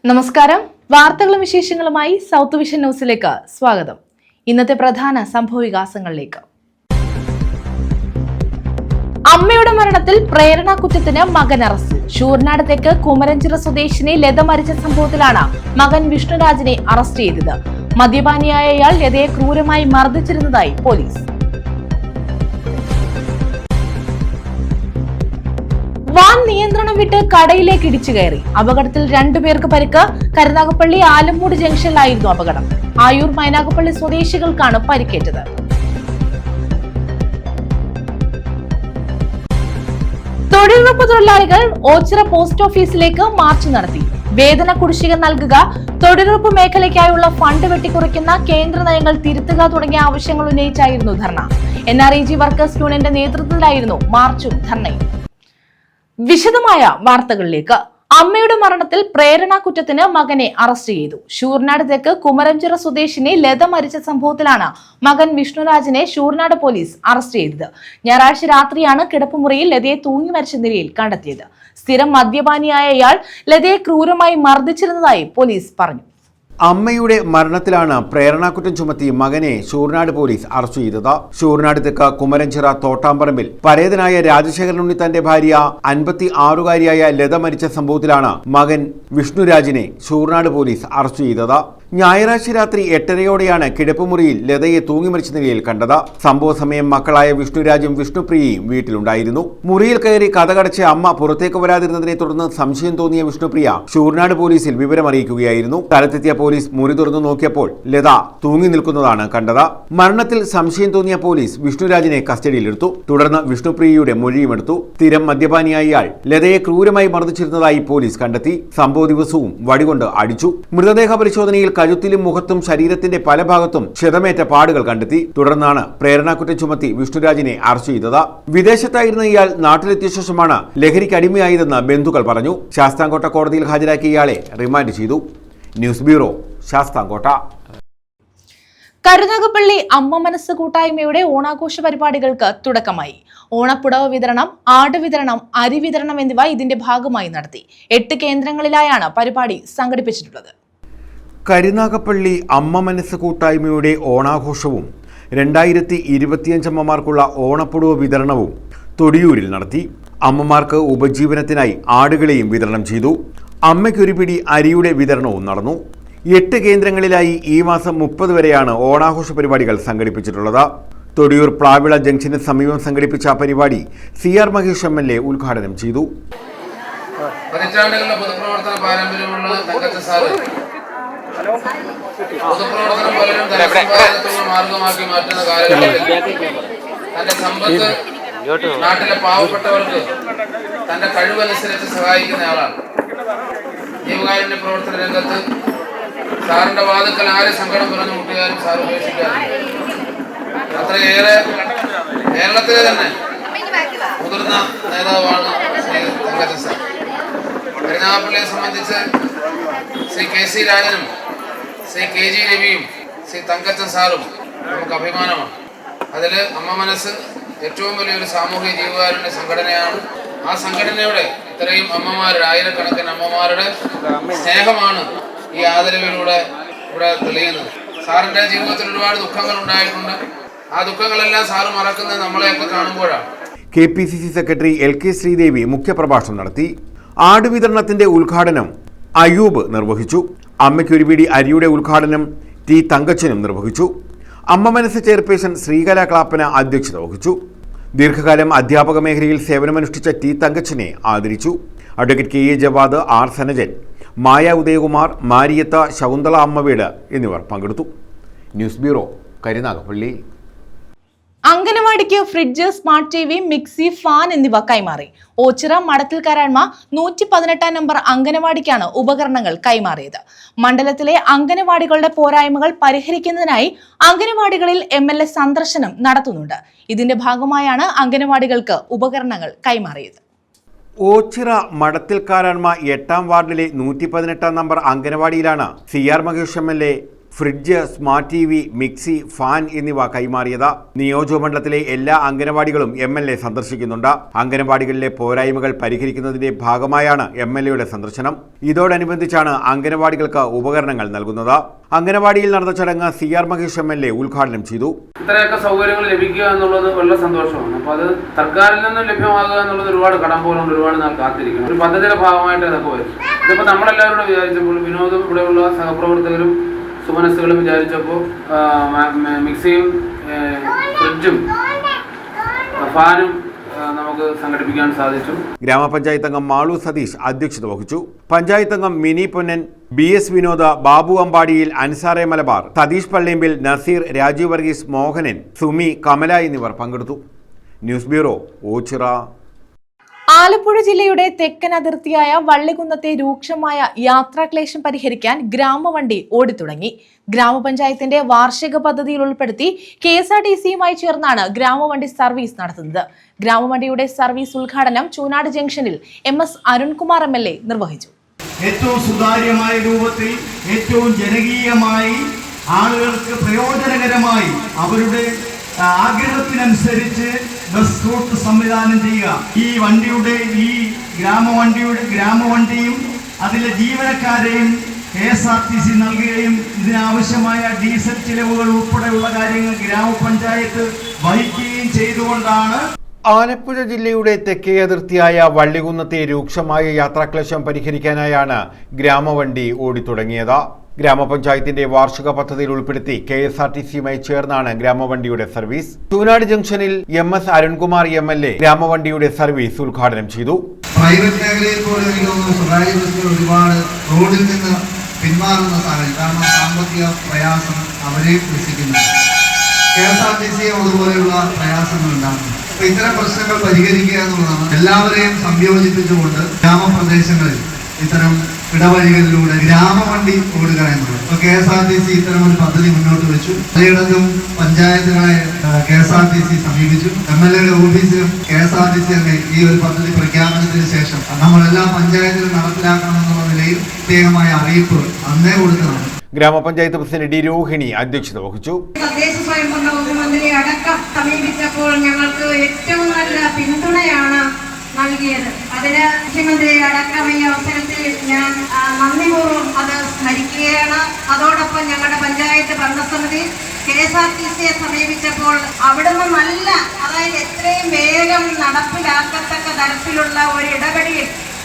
നമസ്കാരം. വാർത്തകളും വിശേഷങ്ങളുമായി സൗത്ത് വിഷൻ ന്യൂസിലേക്ക് സ്വാഗതം. ഇന്നത്തെ പ്രധാന സംഭവവികാസങ്ങളിലേക്ക്. അമ്മയുടെ മരണത്തിൽ പ്രേരണാകുറ്റത്തിന് മകൻ അറസ്റ്റിൽ. ശൂർനാട് തെക്ക് കുമരഞ്ചിറ സ്വദേശിനി ലത മരിച്ച സംഭവത്തിലാണ് മകൻ വിഷ്ണുരാജിനെ അറസ്റ്റ് ചെയ്തത്. മദ്യപാനിയായ ഇയാൾ ലതയെ ക്രൂരമായി മർദ്ദിച്ചിരുന്നതായി പോലീസ്. വാൻ നിയന്ത്രണം വിട്ട് കടയിലേക്ക് ഇടിച്ചു കയറി. അപകടത്തിൽ 2 പേർക്ക് പരിക്ക്. കരുനാഗപ്പള്ളി ആലമ്മൂട് ജംഗ്ഷനിലായിരുന്നു അപകടം. ആയൂർ മൈനാഗപ്പള്ളി സ്വദേശികൾക്കാണ് പരിക്കേറ്റത്. തൊഴിലുറപ്പ് തൊഴിലാളികൾ ഓച്ചിറ പോസ്റ്റ് ഓഫീസിലേക്ക് മാർച്ച് നടത്തി. വേതന കുടിശ്ശിക നൽകുക, തൊഴിലുറപ്പ് മേഖലയ്ക്കായുള്ള ഫണ്ട് വെട്ടിക്കുറയ്ക്കുന്ന കേന്ദ്ര നയങ്ങൾ തിരുത്തുക തുടങ്ങിയ ആവശ്യങ്ങൾ ഉന്നയിച്ചായിരുന്നു ധർണ. NREG വർക്കേഴ്സ് യൂണിയന്റെ നേതൃത്വത്തിലായിരുന്നു മാർച്ചും ധർണയും. വിശദമായ വാർത്തകളിലേക്ക്. അമ്മയുടെ മരണത്തിൽ പ്രേരണാകുറ്റത്തിന് മകനെ അറസ്റ്റ് ചെയ്തു. ശൂർനാട് തെക്ക് കുമരഞ്ചിറ സ്വദേശിനി ലത മരിച്ച സംഭവത്തിലാണ് മകൻ വിഷ്ണുരാജിനെ ശൂർനാട് പോലീസ് അറസ്റ്റ് ചെയ്തത്. ഞായറാഴ്ച രാത്രിയാണ് കിടപ്പുമുറിയിൽ ലതയെ തൂങ്ങി മരിച്ച നിലയിൽ കണ്ടെത്തിയത്. സ്ഥിരം മദ്യപാനിയായ ഇയാൾ ലതയെ ക്രൂരമായി മർദ്ദിച്ചിരുന്നതായി പോലീസ് പറഞ്ഞു. അമ്മയുടെ മരണത്തിലാണ് പ്രേരണാകുറ്റം ചുമത്തി മകനെ ശൂർനാട് പോലീസ് അറസ്റ്റ് ചെയ്തത്. ശൂർനാട് തെക്ക് കുമരഞ്ചിറ തോട്ടാമ്പറമ്പിൽ പരേതനായ രാജശേഖരൻ ഉണ്ണി തന്റെ ഭാര്യ 56-കാരിയായ ലത മരിച്ച സംഭവത്തിലാണ് മകൻ വിഷ്ണുരാജിനെ ശൂർനാട് പോലീസ് അറസ്റ്റ് ചെയ്തത്. ഞായറാഴ്ച രാത്രി 8:30യോടെയാണ് കിടപ്പുമുറിയിൽ ലതയെ തൂങ്ങി മരിച്ച നിലയിൽ കണ്ടത്. സംഭവ സമയം മക്കളായ വിഷ്ണുരാജും വിഷ്ണുപ്രിയയും വീട്ടിലുണ്ടായിരുന്നു. മുറിയിൽ കയറി കതകടച്ച് അമ്മ പുറത്തേക്ക് വരാതിരുന്നതിനെ തുടർന്ന് സംശയം തോന്നിയ വിഷ്ണുപ്രിയ ശൂർനാട് പോലീസിൽ വിവരമറിയിക്കുകയായിരുന്നു. സ്ഥലത്തെത്തിയ പോലീസ് മുറി തുറന്നു നോക്കിയപ്പോൾ ലത തൂങ്ങി നിൽക്കുന്നതാണ് കണ്ടത്. മരണത്തിൽ സംശയം തോന്നിയ പോലീസ് വിഷ്ണുരാജിനെ കസ്റ്റഡിയിലെടുത്തു. തുടർന്ന് വിഷ്ണുപ്രിയയുടെ മൊഴിയുമെടുത്തു. സ്ഥിരം മദ്യപാനിയായ ഇയാൾ ലതയെ ക്രൂരമായി മർദ്ദിച്ചിരുന്നതായി പോലീസ് കണ്ടെത്തി. സംഭവ ദിവസവും വടികൊണ്ട് അടിച്ചു. മൃതദേഹ പരിശോധനയിൽ കഴുത്തിലും മുഖത്തും ശരീരത്തിന്റെ പല ഭാഗത്തും ക്ഷതമേറ്റ പാടുകൾ കണ്ടെത്തി. തുടർന്നാണ് പ്രേരണാകുറ്റം ചുമത്തി വിഷ്ണുരാജിനെ അറസ്റ്റ് ചെയ്തത്. വിദേശത്തായിരുന്ന ഇയാൾ നാട്ടിലെത്തിയ ശേഷമാണ് ലഹരിക്ക് അടിമയായതെന്ന് ബന്ധുക്കൾ പറഞ്ഞു. ശാസ്താംകോട്ട കോടതിയിൽ ഹാജരാക്കിയ ഇയാളെ റിമാൻഡ് ചെയ്തു. News bureau, Sasthamkotta. കരുനാഗപ്പള്ളി അമ്മ മനസ്സ് കൂട്ടായ്മയുടെ ഓണാഘോഷ പരിപാടികൾക്ക് തുടക്കമായി. ഓണപ്പുടവ വിതരണം, ആട് വിതരണം, അരി വിതരണം എന്നിവ ഇതിന്റെ ഭാഗമായി നടത്തി. 8 കേന്ദ്രങ്ങളിലായാണ് പരിപാടി സംഘടിപ്പിച്ചിട്ടുള്ളത്. കരുനാഗപ്പള്ളി അമ്മ മനസ്സ് കൂട്ടായ്മയുടെ ഓണാഘോഷവും 2025 അമ്മമാർക്കുള്ള ഓണപ്പുടവ വിതരണവും തൊടിയൂരിൽ നടത്തി. അമ്മമാർക്ക് ഉപജീവനത്തിനായി ആടുകളെയും വിതരണം ചെയ്തു. അമ്മയ്ക്കൊരു പിടി അരിയുടെ വിതരണവും നടന്നു. 8 കേന്ദ്രങ്ങളിലായി ഈ മാസം 30 വരെയാണ് ഓണാഘോഷ പരിപാടികൾ സംഘടിപ്പിച്ചിട്ടുള്ളത്. തൊടിയൂർ പ്ലാവിള ജംഗ്ഷന് സമീപം സംഘടിപ്പിച്ച പരിപാടി CR മഹേഷ് MLA ഉദ്ഘാടനം ചെയ്തു. പതിറ്റാണ്ടുകളുടെ പൊതുപ്രവർത്തന പാരമ്പര്യമുള്ള പൊതുപ്രവർത്തനം പലരും ധനസമ്പാദനത്തിനുള്ള മാർഗമാക്കി മാറ്റുന്ന കാലഘട്ടത്തിൽ തന്റെ സമ്പത്ത് നാട്ടിലെ പാവപ്പെട്ടവർക്ക് തന്റെ കഴിവനുസരിച്ച് സഹായിക്കുന്ന ആളാണ്. ജീവകാരുണ്യ പ്രവർത്തന രംഗത്ത് സാറിന്റെ വാതുക്കൽ ആര് സങ്കടം പറഞ്ഞു മുട്ടിയാലും സാർ ഉപേക്ഷിക്കാറില്ല. അത്രയേറെ കേരളത്തിലെ തന്നെ മുതിർന്ന നേതാവാണ് ശ്രീ തങ്കച്ചൻ സാർ. കരുനാഗപ്പള്ളിയെ സംബന്ധിച്ച് ശ്രീ KC രാജനും ശ്രീ KG രവിയും ശ്രീ തങ്കച്ചൻ സാറും നമുക്ക് അഭിമാനമാണ്. അതിൽ അമ്മ മനസ്സ് ഏറ്റവും വലിയൊരു സാമൂഹിക ജീവകാരുണ്യ സംഘടനയാണ്. ആ സംഘടനയുടെ ഇത്രയും അമ്മമാരുടെ, ആയിരക്കണക്കിന് അമ്മമാരുടെ സ്നേഹമാണ് ഈ ആദരവിലൂടെ ഇവിടെ തെളിയുന്നത്. സാറിൻ്റെ ജീവിതത്തിൽ ഒരുപാട് ദുഃഖങ്ങൾ ഉണ്ടായിട്ടുണ്ട്. ആ ദുഃഖങ്ങളെല്ലാം സാറ് മറക്കുന്നത് നമ്മളെയൊക്കെ കാണുമ്പോഴാണ്. KPCC സെക്രട്ടറി LK ശ്രീദേവി മുഖ്യപ്രഭാഷണം നടത്തി. ആട് വിതരണത്തിന്റെ ഉദ്ഘാടനം അയ്യൂബ് നിർവഹിച്ചു. അമ്മയ്ക്കൊരു പിടി അരിയുടെ ഉദ്ഘാടനം T തങ്കച്ചനും നിർവഹിച്ചു. അമ്മ മനസ്സ് ചെയർപേഴ്സൺ ശ്രീകല ക്ലാപ്പന അധ്യക്ഷത വഹിച്ചു. ദീർഘകാലം അധ്യാപക മേഖലയിൽ സേവനമനുഷ്ഠിച്ച T തങ്കച്ചനെ ആദരിച്ചു. Advocate KA Jawad, R Sanajan, Maya Udayakumar, Mariyatha, Shakunthala Ammaveedu എന്നിവർ പങ്കെടുത്തു. News bureau, Karunagappally. അംഗനവാടിക്ക് fridge, smart TV, mixie, fan എന്നിവ കൈമാറി. ഓച്ചിറ മടത്തിൽ കരാഴ്മ 118 നമ്പർ അംഗനവാടിക്കാണ് ഉപകരണങ്ങൾ കൈമാറിയത്. മണ്ഡലത്തിലെ അംഗനവാടികളുടെ പോരായ്മകൾ പരിഹരിക്കുന്നതിനായി അംഗനവാടികളിൽ MLA സന്ദർശനം നടത്തുന്നുണ്ട്. ഇതിന്റെ ഭാഗമായാണ് അംഗനവാടികൾക്ക് ഉപകരണങ്ങൾ കൈമാറിയത്. ഓച്ചിറ മടത്തിൽ കാരാഴ്മ 8-ാം വാർഡിലെ 118 നമ്പർ അംഗനവാടിയിലാണ് CR Mahesh MLA fridge, smart TV, mixie, fan എന്നിവ കൈമാറിയത്. നിയോജകമണ്ഡലത്തിലെ എല്ലാ അംഗനവാടികളും MLA സന്ദർശിക്കുന്നുണ്ട്. അംഗനവാടികളിലെ പോരായ്മകൾ പരിഹരിക്കുന്നതിന്റെ ഭാഗമായാണ് MLAയുടെ സന്ദർശനം. ഇതോടനുബന്ധിച്ചാണ് അംഗനവാടികൾക്ക് ഉപകരണങ്ങൾ നൽകുന്നത്. അംഗനവാടിയിൽ നടന്ന ചടങ്ങ് CR മഹേഷ് MLA ഉദ്ഘാടനം ചെയ്തു. ഇത്രയൊക്കെ സൗകര്യങ്ങൾ ലഭിക്കുക എന്നുള്ളത് വളരെ സന്തോഷമാണ്. അപ്പോൾ അത് സർക്കാരിൽ നിന്ന് ലഭ്യമാകുക എന്നുള്ളത് ഒരുപാട് കടമ്പകളുണ്ട്, ഒരുപാട് നാൾ കാത്തിരിക്കണം. ഒരു പദ്ധതിയുടെ ഭാഗമായിട്ട് ഇതൊക്കെ വരും. ഇതിപ്പോൾ നമ്മളെല്ലാവരും കൂടെ വിചാരിച്ചപ്പോൾ, വിനോദം ഇവിടെയുള്ള സഹപ്രവർത്തകരും സുമനസ്സുകളും വിചാരിച്ചപ്പോൾ മിക്സിയും ഫ്രിഡ്ജും ഫാനും നമുക്ക് സംഘടിപ്പിക്കാൻ സാധിച്ചു. ഗ്രാമപഞ്ചായത്ത് അംഗം മാളു സതീഷ് അധ്യക്ഷത വഹിച്ചു. പഞ്ചായത്ത് അംഗം മിനി പൊന്നൻ, BS വിനോദ, ബാബു അമ്പാടിയിൽ, അൻസാറെ മലബാർ, സതീഷ് പള്ളിയമ്പിൽ, നസീർ, രാജീവ് വർഗീസ്, മോഹനൻ, സുമി, കമല എന്നിവർ പങ്കെടുത്തു. News bureau, Ochira. ആലപ്പുഴ ജില്ലയുടെ തെക്കൻ അതിർത്തിയായ വള്ളികുന്നത്തെ രൂക്ഷമായ യാത്രാക്ലേശം പരിഹരിക്കാൻ ഗ്രാമവണ്ടി ഓടിത്തുടങ്ങി. ഗ്രാമപഞ്ചായത്തിന്റെ വാർഷിക പദ്ധതിയിൽ ഉൾപ്പെടുത്തി KSRTCയുമായി ചേർന്നാണ് ഗ്രാമവണ്ടി സർവീസ് നടത്തുന്നത്. ഗ്രാമവണ്ടിയുടെ സർവീസ് ഉദ്ഘാടനം ചൂനാട് ജംഗ്ഷനിൽ MS അരുൺകുമാർ MLA നിർവഹിച്ചു. ഏറ്റവും സുതാര്യമായ രൂപത്തിൽ, ഏറ്റവും ജനകീയമായി, ആളുകൾക്ക് പ്രയോജനകരമായി അവരുടെ ആഗ്രഹത്തിനനുസരിച്ച് ബസ് റൂട്ട് സംവിധാനം ചെയ്യുക. ഈ ഗ്രാമവണ്ടിയും അതിലെ ജീവനക്കാരെയും KSRTC നൽകുകയും ഇതിനാവശ്യമായ ഡീസൽ ചിലവുകൾ ഉൾപ്പെടെയുള്ള കാര്യങ്ങൾ ഗ്രാമപഞ്ചായത്ത് വഹിക്കുകയും ചെയ്തുകൊണ്ടാണ് ആലപ്പുഴ ജില്ലയുടെ തെക്കേ അതിർത്തിയായ വള്ളികുന്നത്തെ രൂക്ഷമായ യാത്രാക്ലേശം പരിഹരിക്കാനായാണ് ഗ്രാമവണ്ടി ഓടിത്തുടങ്ങിയത്. ഗ്രാമപഞ്ചായത്തിന്റെ വാർഷിക പദ്ധതിയിൽ ഉൾപ്പെടുത്തി KSRTCയുമായി ചേർന്നാണ് ഗ്രാമവണ്ടിയുടെ സർവീസ്. ചൂനാട് ജംഗ്ഷനിൽ MS അരുൺകുമാർ MLA ഗ്രാമവണ്ടിയുടെ സർവീസ് ഉദ്ഘാടനം ചെയ്തു. പ്രൈവറ്റ് മേഖലയിൽ പോലും സ്വകാര്യ ബസ്സുകൾ ഒരുപാട് റോഡിൽ നിന്ന് പിന്മാറുന്ന സാഹചര്യം, കാരണം സാമ്പത്തിക പ്രയാസം അവരെയും രസിക്കുന്നു. KSRTCയും അതുപോലെയുള്ള പ്രയാസങ്ങൾ ഉണ്ടാകുന്നു. അപ്പൊ ഇത്തരം പ്രശ്നങ്ങൾ പരിഹരിക്കുക എന്നുള്ളതാണ് എല്ലാവരെയും സംയോജിപ്പിച്ചുകൊണ്ട് ഗ്രാമപ്രദേശങ്ങളിൽ ഇത്തരം ഇടവഴികളിലൂടെ ഗ്രാമവണ്ടി ഓടുക എന്നുള്ളത്. ഇപ്പൊ KSRTC ഇത്തരം ഒരു പദ്ധതി മുന്നോട്ട് വെച്ചു. പലയിടത്തും പഞ്ചായത്തുകളെ KSRTC സമീപിച്ചു. MLAയുടെ ഓഫീസിലും KSRTC തന്നെ ഈ ഒരു പദ്ധതി പ്രഖ്യാപനത്തിന് ശേഷം നമ്മളെല്ലാ പഞ്ചായത്തിലും നടപ്പിലാക്കണമെന്നുള്ള നിലയിൽ പ്രത്യേകമായ അറിയിപ്പ് അന്നേ കൊടുത്തതാണ്. ഗ്രാമപഞ്ചായത്ത് പ്രസിഡന്റ് D രോഹിണി അധ്യക്ഷത വഹിച്ചു. തദ്ദേശ സ്വയംഭരണ വകുപ്പ് മന്ത്രിയെ അടക്കം സമീപിച്ചപ്പോൾ ഞങ്ങൾക്ക് ഏറ്റവും നല്ല പിന്തുണയാണ് നൽകിയത്. അതിന് മുഖ്യമന്ത്രി അടക്കം ഈ അവസരത്തിൽ ഞാൻ നന്ദിപൂർവ്വം അത് സ്മരിക്കുകയാണ്. അതോടൊപ്പം ഞങ്ങളുടെ പഞ്ചായത്ത് ഭരണസമിതി KSRTCയെ സമീപിച്ചപ്പോൾ അവിടുന്ന് നല്ല, അതായത് എത്രയും വേഗം നടപ്പിലാക്കത്തക്ക തരത്തിലുള്ള ഒരു ഇടപെടൽ,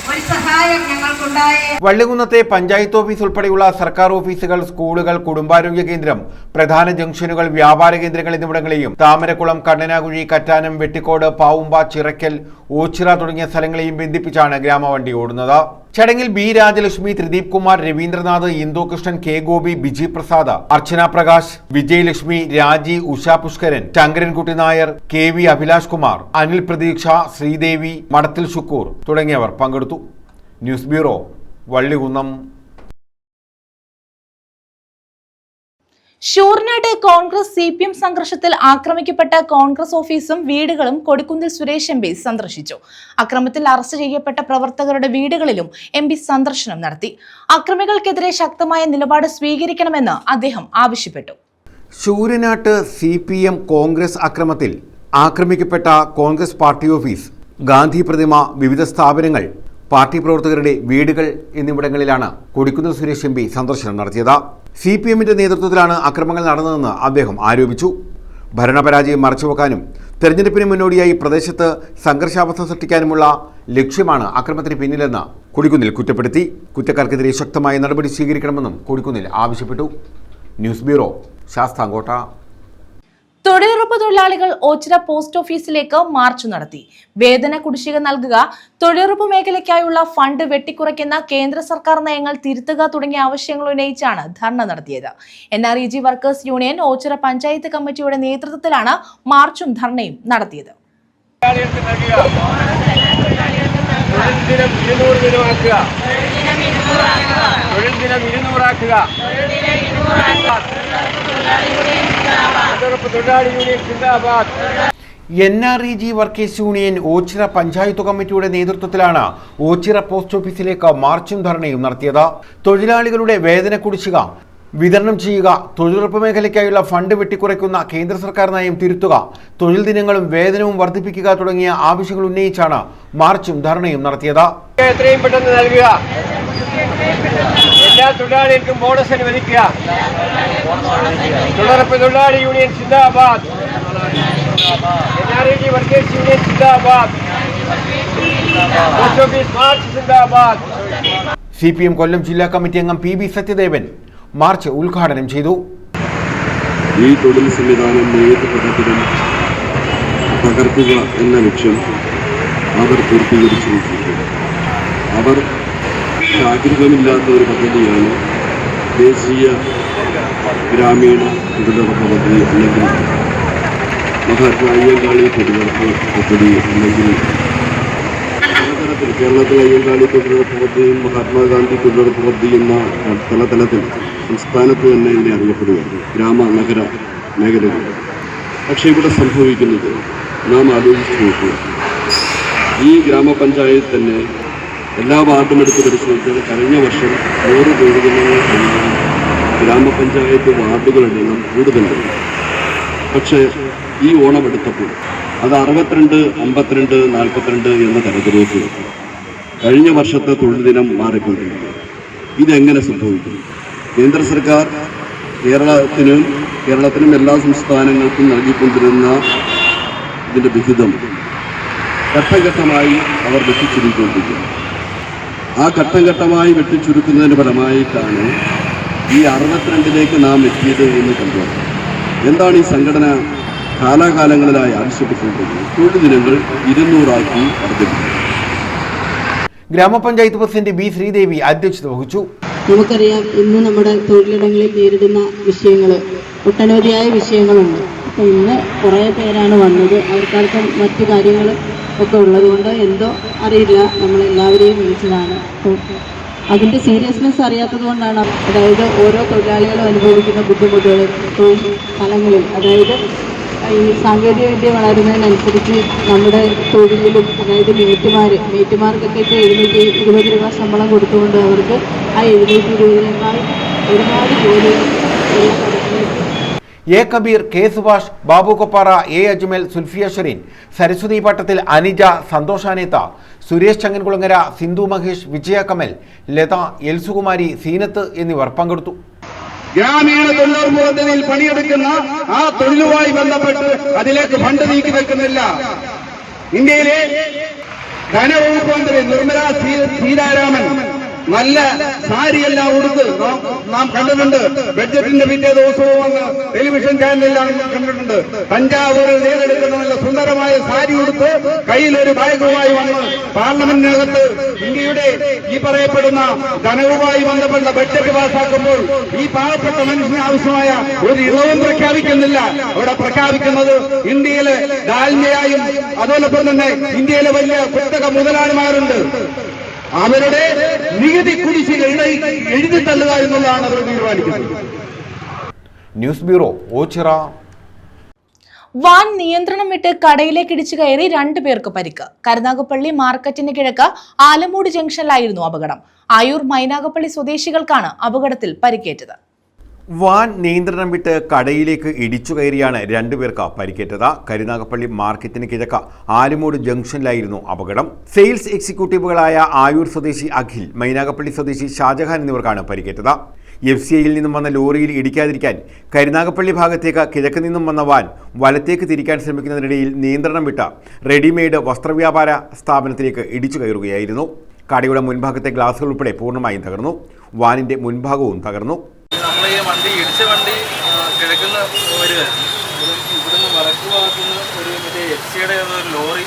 ഒരു സഹായം ഞങ്ങൾക്കുണ്ടായി. വള്ളികുന്നത്തെ പഞ്ചായത്ത് ഓഫീസ് ഉൾപ്പെടെയുള്ള സർക്കാർ ഓഫീസുകൾ, സ്കൂളുകൾ, കുടുംബാരോഗ്യ കേന്ദ്രം, പ്രധാന ജംഗ്ഷനുകൾ, വ്യാപാര കേന്ദ്രങ്ങൾ എന്നിവിടങ്ങളെയും താമരക്കുളം, കണ്ണനാകുഴി, കറ്റാനം, വെട്ടിക്കോട്, പാവുമ്പ, ചിറക്കൽ, ഓച്ചിറ തുടങ്ങിയ സ്ഥലങ്ങളെയും ബന്ധിപ്പിച്ചാണ് ഗ്രാമവണ്ടി ഓടുന്നത്. ചടങ്ങിൽ B രാജലക്ഷ്മി, ത്രിദീപ് കുമാർ, രവീന്ദ്രനാഥ്, ഇന്ദുകൃഷ്ണൻ, K ഗോപി, ബിജി പ്രസാദ്, അർച്ചന പ്രകാശ്, വിജയലക്ഷ്മി, രാജി, ഉഷ പുഷ്കരൻ, ശങ്കരൻകുട്ടി നായർ, KV അഭിലാഷ് കുമാർ, അനിൽ പ്രതീക്ഷ, ശ്രീദേവി, മടത്തിൽ ഷുക്കൂർ തുടങ്ങിയവർ പങ്കെടുത്തു. News bureau, Vallikunnam. Sooranad Congress CPM സംഘർഷത്തിൽ ആക്രമിക്കപ്പെട്ട കോൺഗ്രസ് ഓഫീസും വീടുകളും കൊടിക്കുന്നിൽ സുരേഷ് MP സന്ദർശിച്ചു. അക്രമത്തിൽ അറസ്റ്റ് ചെയ്യപ്പെട്ട പ്രവർത്തകരുടെ വീടുകളിലും MP സന്ദർശനം നടത്തി. അക്രമികൾക്കെതിരെ ശക്തമായ നിലപാട് സ്വീകരിക്കണമെന്ന് അദ്ദേഹം ആവശ്യപ്പെട്ടു. ശൂരനാട്ട് CPM കോൺഗ്രസ് അക്രമത്തിൽ ആക്രമിക്കപ്പെട്ട കോൺഗ്രസ് പാർട്ടി ഓഫീസ്, ഗാന്ധി പ്രതിമ, വിവിധ സ്ഥാപനങ്ങൾ, പാർട്ടി പ്രവർത്തകരുടെ വീടുകൾ എന്നിവിടങ്ങളിലാണ് കൊടിക്കുന്നിൽ സുരേഷ് MP സന്ദർശനം നടത്തിയത്. CPMന്റെ നേതൃത്വത്തിലാണ് അക്രമങ്ങൾ നടന്നതെന്ന് അദ്ദേഹം ആരോപിച്ചു. ഭരണപരാജയം മറച്ചുവെക്കാനും തെരഞ്ഞെടുപ്പിന് മുന്നോടിയായി പ്രദേശത്ത് സംഘർഷാവസ്ഥ സൃഷ്ടിക്കാനുമുള്ള ലക്ഷ്യമാണ് അക്രമത്തിന് പിന്നിലെന്ന് കൊടിക്കുന്നിൽ കുറ്റപ്പെടുത്തി. കുറ്റക്കാർക്കെതിരെ ശക്തമായ നടപടി സ്വീകരിക്കണമെന്നും കൊടിക്കുന്നിൽ ആവശ്യപ്പെട്ടു. News bureau, Sasthamkotta. തൊഴിലുറപ്പ് തൊഴിലാളികൾ ഓച്ചിറ പോസ്റ്റ് ഓഫീസിലേക്ക് മാർച്ച് നടത്തി. വേതന കുടിശ്ശിക നൽകുക, തൊഴിലുറപ്പ് മേഖലയ്ക്കായുള്ള ഫണ്ട് വെട്ടിക്കുറയ്ക്കുന്ന കേന്ദ്ര സർക്കാർ നയങ്ങൾ തിരുത്തുക തുടങ്ങിയ ആവശ്യങ്ങൾ ഉന്നയിച്ചാണ് ധർണ നടത്തിയത്. NREG workers union Ochira panchayat കമ്മിറ്റിയുടെ നേതൃത്വത്തിലാണ് മാർച്ചും ധർണയും നടത്തിയത്. NREG workers union Ochira panchayat കമ്മിറ്റിയുടെ നേതൃത്വത്തിലാണ് ഓച്ചിറ പോസ്റ്റ് ഓഫീസിലേക്ക് മാർച്ചും ധർണയും നടത്തിയത്. തൊഴിലാളികളുടെ വേതന കുടിശ്ശിക വിതരണം ചെയ്യുക, തൊഴിലുറപ്പ് മേഖലയ്ക്കായുള്ള ഫണ്ട് വെട്ടിക്കുറയ്ക്കുന്ന കേന്ദ്ര സർക്കാർ നയം തിരുത്തുക, തൊഴിൽ ദിനങ്ങളും വേതനവും വർദ്ധിപ്പിക്കുക തുടങ്ങിയ ആവശ്യങ്ങൾ ഉന്നയിച്ചാണ് മാർച്ചും ധർണയും നടത്തിയത്. എത്രയും പെട്ടെന്ന് നൽകുക, എല്ലാ തൊഴിലാളികൾക്കും ബോണസ് അനുവദിക്കുക, തൊഴിലുറപ്പ് തൊഴിലാളി യൂണിയൻ സിന്ദാബാദ്, NRED വർക്കേഴ്സ് യൂണിയൻ സിന്ദാബാദ്, പോസ്റ്റ് ഓഫീസ് മാർച്ച് സിന്ദാബാദ്. CPM കൊല്ലം ജില്ലാ കമ്മിറ്റി അംഗം PB സത്യദേവൻ മാർച്ച് ഉദ്ഘാടനം ചെയ്തു. ഈ തൊഴിൽ സംവിധാനം ഏത് തരത്തിലും തകർക്കുക എന്ന ലക്ഷ്യം അവർ പൂർത്തീകരിച്ചിരിക്കുന്നു. അവർ ജാഗ്രതമില്ലാത്ത ഒരു പദ്ധതിയാണ് ദേശീയ ഗ്രാമീണ തൊഴിലുറപ്പ് പദ്ധതി, അല്ലെങ്കിൽ മഹാത്മാ അയ്യങ്കാളി തൊഴിലുറപ്പ് പദ്ധതി, അല്ലെങ്കിൽ പലതരത്തിൽ കേരളത്തിലെ അയ്യങ്കാളി തൊഴിലുറപ്പ് പദ്ധതിയും മഹാത്മാഗാന്ധി തൊഴിലുറപ്പ് പദ്ധതി എന്ന തലതലത്തിൽ സംസ്ഥാനത്ത് തന്നെ ഇതിനെ അറിയപ്പെടുകയാണ്, ഗ്രാമ നഗര മേഖലകൾ. പക്ഷേ ഇവിടെ സംഭവിക്കുന്നത് നാം ആലോചിച്ച് നോക്കുക. ഈ ഗ്രാമപഞ്ചായത്ത് തന്നെ എല്ലാ വാർഡും എടുത്ത് പരിശോധിച്ചാൽ കഴിഞ്ഞ വർഷം 100 തൊഴിൽ ദിനങ്ങൾ കഴിഞ്ഞാൽ ഗ്രാമപഞ്ചായത്ത് വാർഡുകളുടെ എണ്ണം കൂടുതലാണ്. പക്ഷേ ഈ ഓണം എടുത്തപ്പോൾ അത് 62, 52, 42 എന്ന തരത്തിലേക്ക് കഴിഞ്ഞ വർഷത്തെ തൊഴിൽ ദിനം മാറിക്കൊണ്ടിരിക്കുന്നു. ഇതെങ്ങനെ സംഭവിക്കും? കേന്ദ്ര സർക്കാർ കേരളത്തിനും എല്ലാ സംസ്ഥാനങ്ങൾക്കും നൽകിക്കൊണ്ടിരുന്ന ഇതിൻ്റെ വിഹിതം ഘട്ടഘട്ടമായി അവർ വെട്ടിച്ചുരുക്കൊണ്ടിരിക്കുന്നു. ആ ഘട്ടഘട്ടമായി വെട്ടിച്ചുരുക്കുന്നതിന് ഫലമായിട്ടാണ് ഈ 62ലേക്ക് നാം എത്തിയത് എന്ന് കണ്ടു. എന്താണ് ഈ സംഘടന കാലാകാലങ്ങളിലായി ആവശ്യപ്പെട്ടുകൊണ്ടിരുന്നത്? തൊഴിൽ ദിനങ്ങൾ 200 ആക്കി വർദ്ധിപ്പിക്കും. ഗ്രാമപഞ്ചായത്ത് പ്രസിഡന്റ് B ശ്രീദേവി അധ്യക്ഷത വഹിച്ചു. നമുക്കറിയാം, ഇന്ന് നമ്മുടെ തൊഴിലിടങ്ങളിൽ നേരിടുന്ന വിഷയങ്ങൾ ഒട്ടനവധിയായ വിഷയങ്ങളുണ്ട്. അപ്പോൾ ഇന്ന് കുറേ പേരാണ് വന്നത്. അവർക്കാർക്കും മറ്റു കാര്യങ്ങൾ ഒക്കെ ഉള്ളതുകൊണ്ട് എന്തോ അറിയില്ല, നമ്മളെല്ലാവരെയും വിളിച്ചതാണ്. അപ്പോൾ അതിൻ്റെ സീരിയസ്നെസ് അറിയാത്തത് കൊണ്ടാണ്. അതായത് ഓരോ തൊഴിലാളികളും അനുഭവിക്കുന്ന ബുദ്ധിമുട്ടുകൾ തൊഴിൽ സ്ഥലങ്ങളിൽ, അതായത് ഈ സാങ്കേതിക വിദ്യ വളരുന്നതിനനുസരിച്ച് നമ്മുടെ തൊഴിലിലും, അതായത് മേറ്റുമാർക്കൊക്കെ ഇപ്പോൾ 720 രൂപ ശമ്പളം കൊടുത്തുകൊണ്ട് അവർക്ക് ആ 720 ഒരുപാട് ജോലികൾ A Kabir, K Subhash, Babu Koppara, A Ajmal, Sulfiya Shereen, Saraswati പട്ടത്തിൽ, Anija, സന്തോഷാനേത്ത, Suresh Changankulangara, Sindhu Mahesh, വിജയ കമൽ, ലത, എൽസുകുമാരി, സീനത്ത് എന്നിവർ പങ്കെടുത്തു. ഗ്രാമീണ തൊഴിലുറപ്പ് പദ്ധതിയിൽ പണിയെടുക്കുന്ന ആ തൊഴിലുമായി ബന്ധപ്പെട്ട് അതിലേക്ക് ഫണ്ട് നീക്കി വെക്കുന്നില്ല. ഇന്ത്യയിലെ ധനവകുപ്പ് മന്ത്രി നിർമ്മല സീതാരാമൻ നല്ല സാരിയെല്ലാം ഉടുത്ത് നാം കണ്ടിട്ടുണ്ട്. ബഡ്ജറ്റിന്റെ പിറ്റേ ദിവസവും വന്ന് ടെലിവിഷൻ ചാനലിലാണ് കണ്ടിട്ടുണ്ട്. തഞ്ചാവൂരിൽ നേരെടുക്കുന്ന നല്ല സുന്ദരമായ സാരി ഉടുത്ത് കയ്യിലൊരു ബാഗുമായി വന്ന് പാർലമെന്റിനകത്ത് ഇന്ത്യയുടെ ഈ പറയപ്പെടുന്ന ധനവുമായി ബന്ധപ്പെട്ട ബഡ്ജറ്റ് പാസാക്കുമ്പോൾ ഈ പാവപ്പെട്ട മനുഷ്യന് ആവശ്യമായ ഒരു ഇളവും പ്രഖ്യാപിക്കുന്നില്ല. അവിടെ പ്രഖ്യാപിക്കുന്നത് ഇന്ത്യയിലെ ഡാൽമയായും അതോടൊപ്പം തന്നെ ഇന്ത്യയിലെ വലിയ കുത്തക മുതലാളിമാരുണ്ട്, അവരുടെ നികുതി കുടിശ്ശിക എഴുതി തള്ളുക എന്നുള്ളതാണ് അവർ തീരുമാനിക്കുന്നത്. News bureau, Ochira. വാൻ നിയന്ത്രണം വിട്ട് കടയിലേക്ക് ഇടിച്ചു കയറി 2 പേർക്ക് പരിക്ക്. കരുനാഗപ്പള്ളി മാർക്കറ്റിന് കിഴക്ക് ആലമൂട് ജംഗ്ഷനിലായിരുന്നു അപകടം. ആയൂർ മൈനാഗപ്പള്ളി സ്വദേശികൾക്കാണ് അപകടത്തിൽ പരിക്കേറ്റത്. വാൻ നിയന്ത്രണം വിട്ട് കടയിലേക്ക് ഇടിച്ചു കയറിയാണ് 2 പേർക്ക് പരിക്കേറ്റത്. കരുനാഗപ്പള്ളി മാർക്കറ്റിന് കിഴക്ക് ആലുമൂട് ജംഗ്ഷനിലായിരുന്നു അപകടം. സെയിൽസ് എക്സിക്യൂട്ടീവുകളായ ആയൂർ സ്വദേശി അഖിൽ, മൈനാഗപ്പള്ളി സ്വദേശി ഷാജഹാൻ എന്നിവർക്കാണ് പരിക്കേറ്റത്. FCIയിൽ നിന്നും വന്ന ലോറിയിൽ ഇടിക്കാതിരിക്കാൻ കരുനാഗപ്പള്ളി ഭാഗത്തേക്ക് കിഴക്ക് നിന്നും വന്ന വാൻ വലത്തേക്ക് തിരിക്കാൻ ശ്രമിക്കുന്നതിനിടയിൽ നിയന്ത്രണം വിട്ട് റെഡിമെയ്ഡ് വസ്ത്രവ്യാപാര സ്ഥാപനത്തിലേക്ക് ഇടിച്ചു കയറുകയായിരുന്നു. കടയുടെ മുൻഭാഗത്തെ ഗ്ലാസുകൾ ഉൾപ്പെടെ പൂർണ്ണമായും തകർന്നു. വാനിന്റെ മുൻഭാഗവും തകർന്നു. നമ്മൾ ഈ ഇടിച്ച വണ്ടി കിഴക്കുന്ന വരുമായിരുന്നു. ഇവിടുന്ന് വടക്ക് ഭാഗത്തുനിന്ന് ഒരു മറ്റേ FCയുടെ ഒരു ലോറി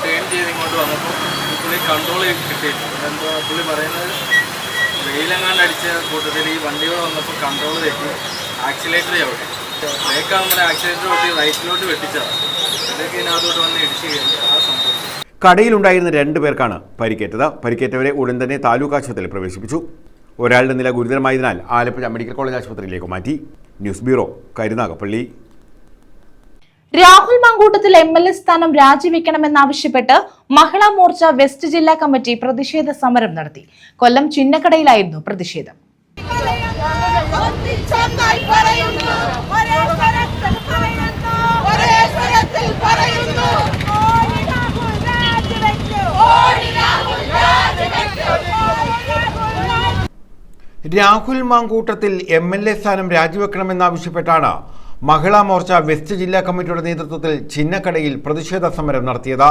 ടേൺ ചെയ്ത് ഇങ്ങോട്ട് വന്നപ്പോൾ പുള്ളി കൺട്രോൾ കിട്ടിയിട്ടുണ്ട്. എന്തോ പുള്ളി പറയുന്നത് വെയിലെങ്ങാണ്ട് അടിച്ച കൂട്ടത്തിൽ ഈ വണ്ടിയോട് വന്നപ്പോൾ കൺട്രോൾ തെറ്റി ആക്സിലേറ്റർ ചവിട്ടി. ബ്രേക്കാകുമ്പോൾ ആക്സിലേറ്റർ വെട്ടി റൈറ്റിലോട്ട് വെട്ടിച്ചതാണ്. ഇതൊക്കെ ഇതിനകത്തോട്ട് വന്ന് ഇടിച്ച് കഴിഞ്ഞു. ആ സംഭവം കടയിലുണ്ടായിരുന്ന 2 പേർക്കാണ് പരിക്കേറ്റത്. പരിക്കേറ്റവരെ ഉടൻ തന്നെ താലൂക്ക് ആശുപത്രിയിൽ പ്രവേശിപ്പിച്ചു. ഒരാളുടെ നില ഗുരുതരമായതിനാൽ ആലപ്പുഴ മെഡിക്കൽ കോളേജ് ആശുപത്രിയിലേക്ക് മാറ്റി. News bureau, Karunagappally. Rahul Mamkoottathil MLA സ്ഥാനം രാജിവെക്കണമെന്നാവശ്യപ്പെട്ട് മഹിളാ മോർച്ച വെസ്റ്റ് ജില്ലാ കമ്മിറ്റി പ്രതിഷേധ സമരം നടത്തി. കൊല്ലം ചിന്നക്കടയിലായിരുന്നു പ്രതിഷേധം. രാഹുൽ മാങ്കൂട്ടത്തിൽ MLA സ്ഥാനം രാജിവെക്കണമെന്നാവശ്യപ്പെട്ടാണ് മഹിളാ മോർച്ച വെസ്റ്റ് ജില്ലാ കമ്മിറ്റിയുടെ നേതൃത്വത്തിൽ ചിന്നക്കടയിൽ പ്രതിഷേധ സമരം നടത്തിയത്.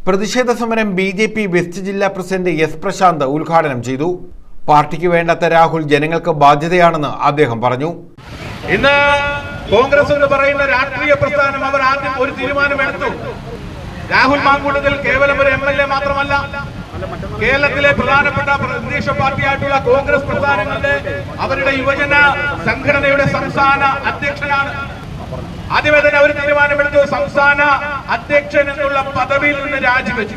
പ്രതിഷേധ സമരം BJP വെസ്റ്റ് ജില്ലാ പ്രസിഡന്റ് S പ്രശാന്ത് ഉദ്ഘാടനം ചെയ്തു. പാർട്ടിക്ക് വേണ്ടാത്ത രാഹുൽ ജനങ്ങൾക്ക് ബാധ്യതയാണെന്ന് അദ്ദേഹം പറഞ്ഞു. ഇന്ന് കോൺഗ്രസ് എന്ന് പറയുന്ന രാഷ്ട്രീയ പ്രസ്ഥാനം അവർ ആദ്യം ഒരു തീരുമാനമെടുത്തു. രാഹുൽ മാങ്കൂട്ടത്തിൽ കേവലം ഒരു MLA മാത്രമല്ല, കേരളത്തിലെ പ്രധാനപ്പെട്ട പ്രതിപക്ഷ പാർട്ടിയായിട്ടുള്ള കോൺഗ്രസ് പ്രസ്ഥാനങ്ങളുടെ അവരുടെ യുവജന സംഘടനയുടെ സംസ്ഥാന അധ്യക്ഷനാണ്. ആദ്യമേ തന്നെ അവർ തീരുമാനമെടുത്തു, സംസ്ഥാന അധ്യക്ഷൻ എന്നുള്ള പദവിയിൽ നിന്ന് രാജിവെച്ചു.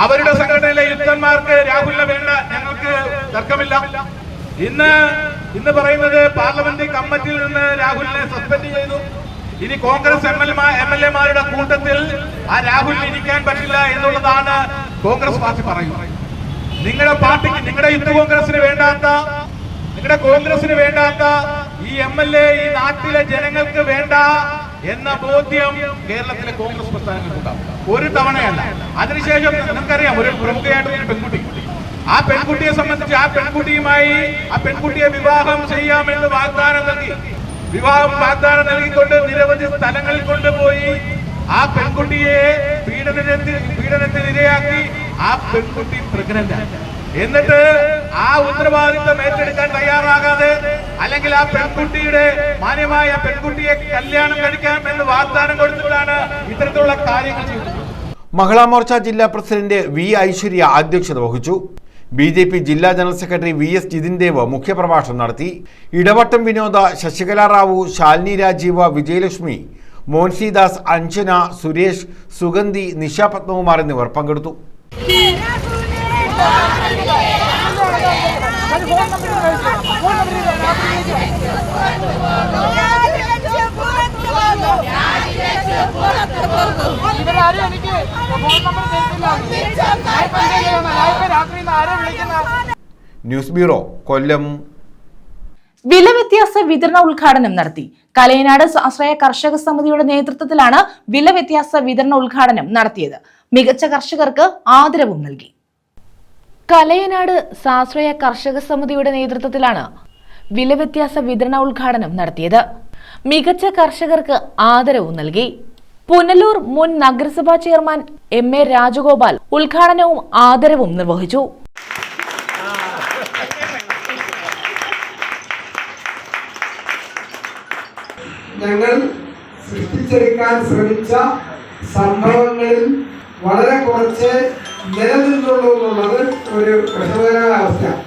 അവരുടെ സംഘടനയിലെ യുദ്ധന്മാർക്ക് രാഹുലിനെ വേണ്ട, ഞങ്ങൾക്ക് തർക്കമില്ല. ഇന്ന് പറയുന്നത് പാർലമെന്ററി കമ്മിറ്റിയിൽ നിന്ന് രാഹുലിനെ സസ്പെൻഡ് ചെയ്തു. ഇനി കോൺഗ്രസ് MLA-മാരുടെ കൂട്ടത്തിൽ ആ രാഹുലിന് ഇരിക്കാൻ പറ്റില്ല എന്നുള്ളതാണ് കോൺഗ്രസ് പാർട്ടി പറയുന്നത്. നിങ്ങളുടെ പാർട്ടിക്ക്, നിങ്ങളുടെ യുദ്ധ കോൺഗ്രസിന് വേണ്ടാത്ത, നിങ്ങളുടെ കോൺഗ്രസിന് വേണ്ടാത്ത ഈ MLA ഈ നാട്ടിലെ ജനങ്ങൾക്ക് വേണ്ട എന്ന ബോധ്യം കേരളത്തിലെ കോൺഗ്രസ് പ്രസ്ഥാനങ്ങൾക്കുണ്ടാവും. ഒരു തവണയല്ല. അതിനുശേഷം നിങ്ങൾക്കറിയാം, ഒരു പ്രമുഖയായിട്ടുള്ള പെൺകുട്ടി, ആ പെൺകുട്ടിയെ സംബന്ധിച്ച് ആ പെൺകുട്ടിയെ വിവാഹം ചെയ്യാമെന്ന് വാഗ്ദാനം നൽകിക്കൊണ്ട് നിരവധി സ്ഥലങ്ങളിൽ കൊണ്ടുപോയി ആ പെൺകുട്ടിയെ പീഡനത്തിന് ഇരയാക്കി. ആ പെൺകുട്ടി പ്രഗ്നന്റ്. എന്നിട്ട് ആ ഉത്തരവാദിത്വം ഏറ്റെടുക്കാൻ തയ്യാറാകാതെ, അല്ലെങ്കിൽ ആ പെൺകുട്ടിയുടെ മാന്യമായ പെൺകുട്ടിയെ കല്യാണം കഴിക്കാം എന്ന് വാഗ്ദാനം കൊടുത്തിട്ടാണ് ഇത്തരത്തിലുള്ള കാര്യങ്ങൾ ചെയ്തത്. മഹിളാ മോർച്ച ജില്ലാ പ്രസിഡന്റ് V ഐശ്വര്യ അധ്യക്ഷത വഹിച്ചു. BJP ജില്ലാ ജനറൽ സെക്രട്ടറി VS ജിതിൻദേവ് മുഖ്യപ്രഭാഷണം നടത്തി. ഇടവട്ടം വിനോദ, ശശികല റാവു, ശാലിനി രാജീവ്, വിജയലക്ഷ്മി, മോൻസിദാസ്, അഞ്ജന, സുരേഷ്, സുഗന്ധി, നിഷ പത്മകുമാർ എന്നിവർ പങ്കെടുത്തു. ന്യൂസ് ബ്യൂറോ, കൊല്ലം. വില വ്യത്യാസ വിതരണ ഉദ്ഘാടനം നടത്തി. കലയനാട് സ്വാശ്രയ കർഷക സമിതിയുടെ നേതൃത്വത്തിലാണ് വില വ്യത്യാസ വിതരണ ഉദ്ഘാടനം നടത്തിയത്. മികച്ച കർഷകർക്ക് ആദരവും നൽകി. കലയനാട് സ്വാശ്രയ കർഷക സമിതിയുടെ നേതൃത്വത്തിലാണ് വില വ്യത്യാസ വിതരണ ഉദ്ഘാടനം നടത്തിയത്. മികച്ച കർഷകർക്ക് ആദരവും നൽകി. പുനലൂർ മുൻ നഗരസഭാ ചെയർമാൻ MA രാജഗോപാൽ ഉദ്ഘാടനവും ആദരവും നിർവഹിച്ചു. ഞങ്ങൾ സൃഷ്ടിച്ചെടുക്കാൻ ശ്രമിച്ച സംഭവങ്ങളിൽ വളരെ കുറച്ച് നിലനിന്നുള്ളൂ എന്നുള്ളത് ഒരു വിഷമകരമായ അവസ്ഥയാണ്.